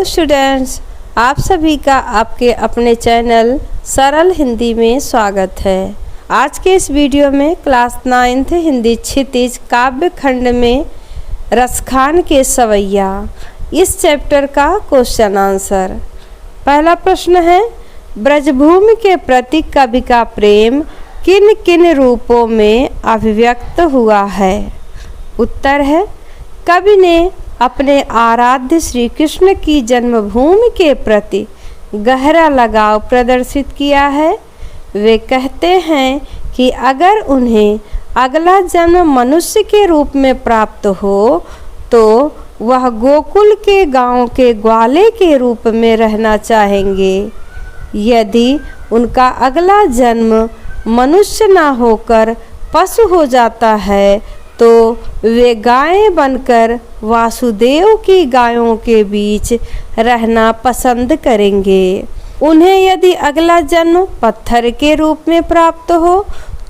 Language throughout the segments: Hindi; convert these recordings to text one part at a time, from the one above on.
हेलो स्टूडेंट्स, आप सभी का आपके अपने चैनल सरल हिंदी में स्वागत है। आज के इस वीडियो में क्लास 9th हिंदी क्षितिज काव्य खंड में रसखान के सवैया इस चैप्टर का क्वेश्चन आंसर। पहला प्रश्न है, ब्रजभूमि के प्रति कवि का प्रेम किन किन रूपों में अभिव्यक्त हुआ है? उत्तर है, कवि ने अपने आराध्य श्री कृष्ण की जन्मभूमि के प्रति गहरा लगाव प्रदर्शित किया है। वे कहते हैं कि अगर उन्हें अगला जन्म मनुष्य के रूप में प्राप्त हो तो वह गोकुल के गांव के ग्वाले के रूप में रहना चाहेंगे। यदि उनका अगला जन्म मनुष्य न होकर पशु हो जाता है तो वे गायें बनकर वासुदेव की गायों के बीच रहना पसंद करेंगे। उन्हें यदि अगला जन्म पत्थर के रूप में प्राप्त हो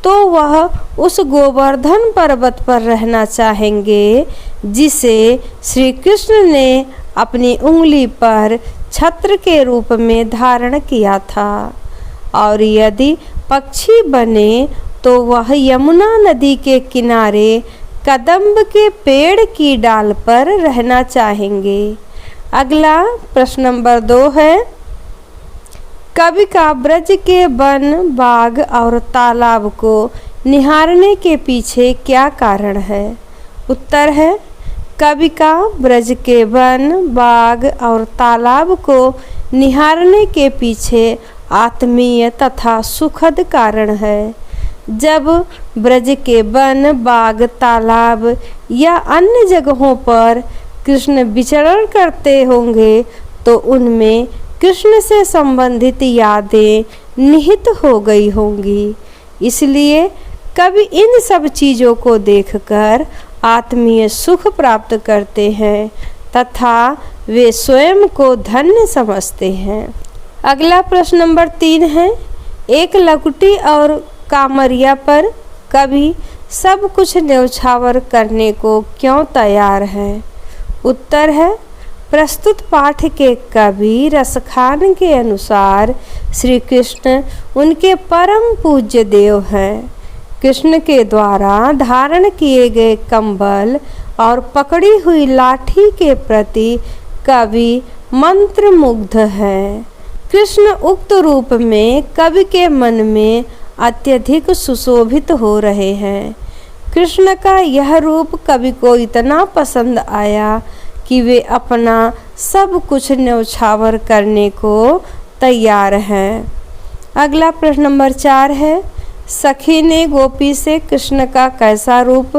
तो वह उस गोवर्धन पर्वत पर रहना चाहेंगे जिसे श्री कृष्ण ने अपनी उंगली पर छत्र के रूप में धारण किया था। और यदि पक्षी बने तो वह यमुना नदी के किनारे कदम्ब के पेड़ की डाल पर रहना चाहेंगे। अगला प्रश्न नंबर 2 है, कवि का ब्रज के वन, बाग और तालाब को निहारने के पीछे क्या कारण है? उत्तर है, कवि का ब्रज के वन, बाग और तालाब को निहारने के पीछे आत्मीय तथा सुखद कारण है। जब ब्रज के वन, बाग, तालाब या अन्य जगहों पर कृष्ण विचरण करते होंगे तो उनमें कृष्ण से संबंधित यादें निहित हो गई होंगी। इसलिए कवि इन सब चीज़ों को देखकर आत्मीय सुख प्राप्त करते हैं तथा वे स्वयं को धन्य समझते हैं। अगला प्रश्न नंबर 3 है, एक लकुटी और कामरिया पर कवि सब कुछ न्यौछावर करने को क्यों तैयार है? उत्तर है, प्रस्तुत पाठ के कवि रसखान के अनुसार श्री कृष्ण उनके परम पूज्य देव हैं। कृष्ण के द्वारा धारण किए गए कंबल और पकड़ी हुई लाठी के प्रति कवि मंत्रमुग्ध हैं। कृष्ण उक्त रूप में कवि के मन में अत्यधिक सुशोभित हो रहे हैं। कृष्ण का यह रूप कवि को इतना पसंद आया कि वे अपना सब कुछ न्यौछावर करने को तैयार हैं। अगला प्रश्न नंबर 4 है, सखी ने गोपी से कृष्ण का कैसा रूप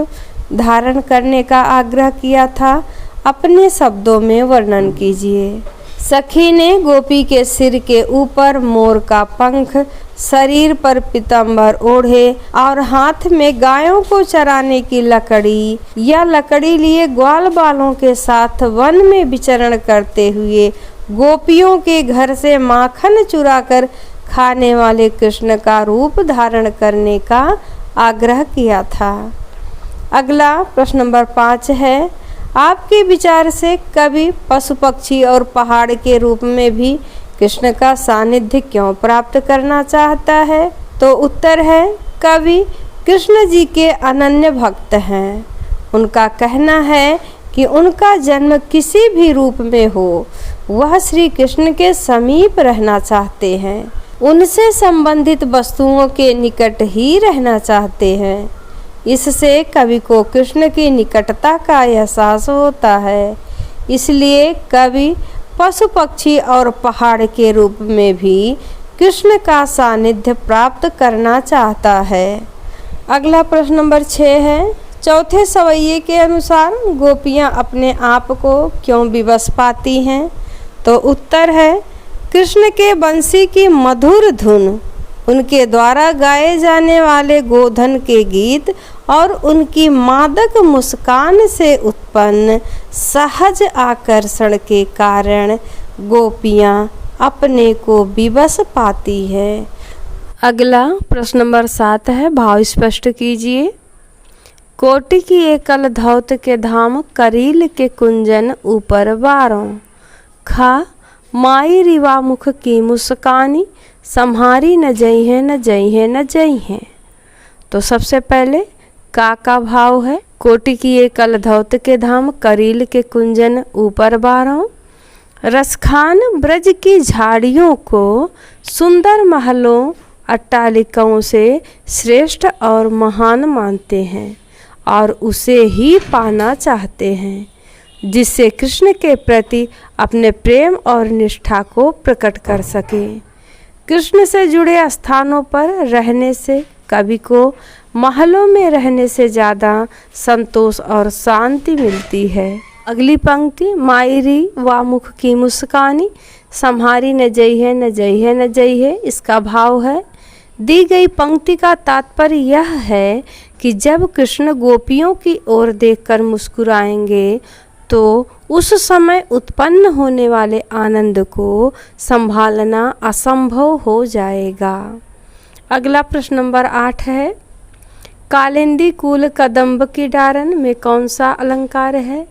धारण करने का आग्रह किया था? अपने शब्दों में वर्णन कीजिए। सखी ने गोपी के सिर के ऊपर मोर का पंख, शरीर पर पीतांबर ओढ़े और हाथ में गायों को चराने की लकड़ी या लकड़ी लिए ग्वाल बालों के साथ वन में विचरण करते हुए गोपियों के घर से माखन चुराकर खाने वाले कृष्ण का रूप धारण करने का आग्रह किया था। अगला प्रश्न नंबर 5 है, आपके विचार से कवि पशु, पक्षी और पहाड़ के रूप में भी कृष्ण का सानिध्य क्यों प्राप्त करना चाहता है? तो उत्तर है, कवि कृष्ण जी के अनन्य भक्त हैं। उनका कहना है कि उनका जन्म किसी भी रूप में हो वह श्री कृष्ण के समीप रहना चाहते हैं, उनसे संबंधित वस्तुओं के निकट ही रहना चाहते हैं। इससे कवि को कृष्ण की निकटता का एहसास होता है। इसलिए कवि पशु, पक्षी और पहाड़ के रूप में भी कृष्ण का सानिध्य प्राप्त करना चाहता है। अगला प्रश्न नंबर 6 है, चौथे सवैये के अनुसार गोपियां अपने आप को क्यों विवश पाती हैं? तो उत्तर है, कृष्ण के बंसी की मधुर धुन, उनके द्वारा गाए जाने वाले गोधन के गीत और उनकी मादक मुस्कान से उत्पन्न सहज आकर्षण के कारण गोपियां अपने को विवश पाती है। अगला प्रश्न नंबर 7 है, भाव स्पष्ट कीजिए। कोटि की एकल धौत के धाम, करील के कुंजन ऊपर बारों। खा माई रिवा मुख की मुस्कानी, सम्हारी न जई है न जई है न जई है। तो सबसे पहले का भाव है, कोटि किए कल धौत के धाम, करील के कुंजन ऊपर बारों। रसखान ब्रज की झाड़ियों को सुंदर महलों अट्टालिकाओं से श्रेष्ठ और महान मानते हैं और उसे ही पाना चाहते हैं, जिससे कृष्ण के प्रति अपने प्रेम और निष्ठा को प्रकट कर सके। कृष्ण से जुड़े स्थानों पर रहने से कवि को महलों में रहने से ज़्यादा संतोष और शांति मिलती है। अगली पंक्ति, मायरी वा मुख की मुस्कानी, सम्हारी न जई है न जई है न जई है। इसका भाव है, दी गई पंक्ति का तात्पर्य यह है कि जब कृष्ण गोपियों की ओर देखकर मुस्कुराएंगे तो उस समय उत्पन्न होने वाले आनंद को संभालना असंभव हो जाएगा। अगला प्रश्न नंबर 8 है, कालिंदी कुल कदम्ब की डारन में कौन सा अलंकार है?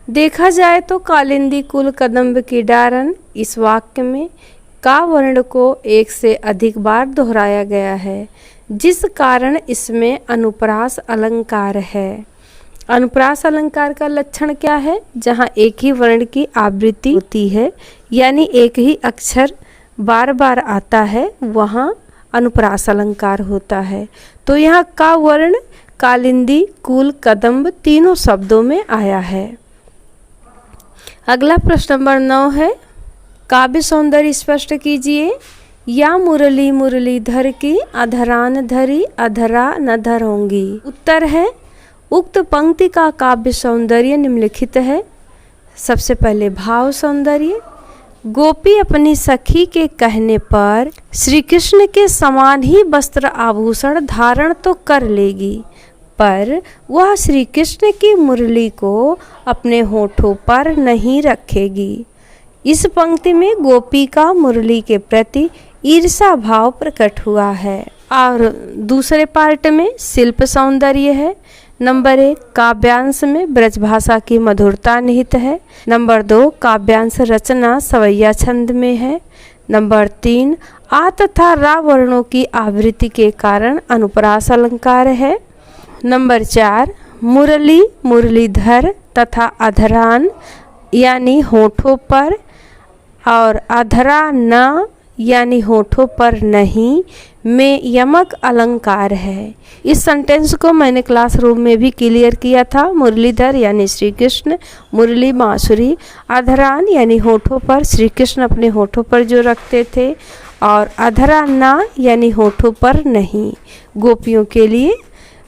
देखा जाए तो कालिंदी कुल कदम्ब की डारन इस वाक्य में का वर्ण को एक से अधिक बार दोहराया गया है, जिस कारण इसमें अनुप्रास अलंकार है। अनुप्रास अलंकार का लक्षण क्या है? जहाँ एक ही वर्ण की आवृत्ति होती है, यानी एक ही अक्षर बार बार आता है, वहाँ अनुप्रास अलंकार होता है। तो यहाँ का वर्ण कालिंदी कुल कदम्ब तीनों शब्दों में आया है। अगला प्रश्न नंबर 9 है, काव्य सौंदर्य स्पष्ट कीजिए। या मुरली मुरलीधर की अधरान धरी अधरा न धरोंगी। उत्तर है, उक्त पंक्ति का काव्य सौंदर्य निम्नलिखित है। सबसे पहले भाव सौंदर्य, गोपी अपनी सखी के कहने पर श्री कृष्ण के समान ही वस्त्र आभूषण धारण तो कर लेगी, पर वह श्री कृष्ण की मुरली को अपने होठों पर नहीं रखेगी। इस पंक्ति में गोपी का मुरली के प्रति ईर्षा भाव प्रकट हुआ है। और दूसरे पार्ट में शिल्प सौंदर्य है। नंबर 1, काव्यांश में ब्रज भाषा की मधुरता निहित है। नंबर 2, काव्यांश रचना सवैया छंद में है। नंबर 3, आ तथा रा वर्णों की आवृत्ति के कारण अनुप्रास अलंकार है। नंबर 4, मुरली मुरलीधर तथा अधरान यानी होठों पर और अधरा न यानी होठों पर नहीं में यमक अलंकार है। इस सेंटेंस को मैंने क्लासरूम में भी क्लियर किया था। मुरलीधर यानी श्री कृष्ण, मुरली बांसुरी, अधरान यानी होठों पर, श्री कृष्ण अपने होठों पर जो रखते थे, और अधरा ना यानी होठों पर नहीं, गोपियों के लिए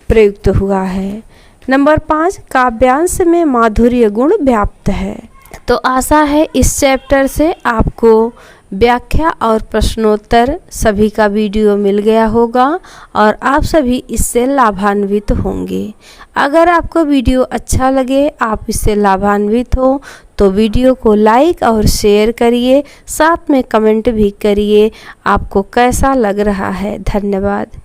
प्रयुक्त हुआ है। नंबर 5, काव्यांश में माधुर्य गुण व्याप्त है। तो आशा है इस चैप्टर से आपको व्याख्या और प्रश्नोत्तर सभी का वीडियो मिल गया होगा और आप सभी इससे लाभान्वित होंगे। अगर आपको वीडियो अच्छा लगे, आप इससे लाभान्वित हो, तो वीडियो को लाइक और शेयर करिए, साथ में कमेंट भी करिए आपको कैसा लग रहा है। धन्यवाद।